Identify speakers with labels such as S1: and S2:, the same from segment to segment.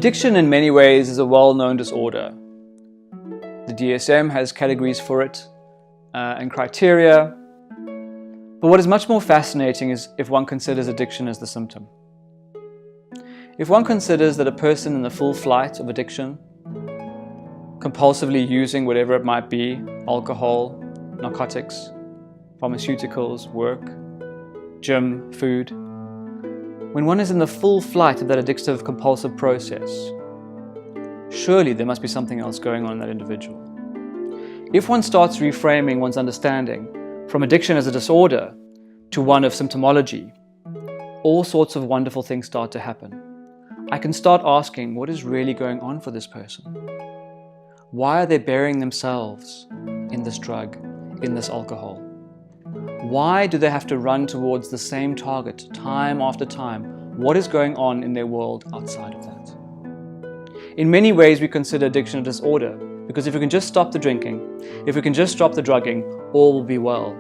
S1: Addiction in many ways is a well-known disorder. The DSM has categories for it and criteria. But what is much more fascinating is if one considers addiction as the symptom. If one considers that a person in the full flight of addiction, compulsively using whatever it might be, alcohol, narcotics, pharmaceuticals, work, gym, food, when one is in the full flight of that addictive compulsive process, surely there must be something else going on in that individual. If one starts reframing one's understanding from addiction as a disorder to one of symptomology, all sorts of wonderful things start to happen. I can start asking, what is really going on for this person? Why are they burying themselves in this drug, in this alcohol? Why do they have to run towards the same target time after time? What is going on in their world outside of that? In many ways, we consider addiction a disorder because if we can just stop the drinking, if we can just stop the drugging, all will be well.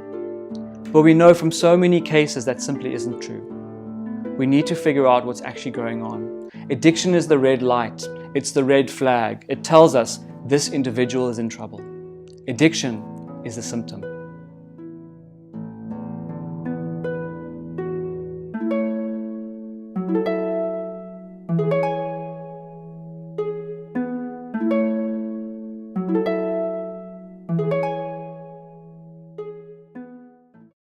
S1: But we know from so many cases that simply isn't true. We need to figure out what's actually going on. Addiction is the red light. It's the red flag. It tells us this individual is in trouble. Addiction is the symptom.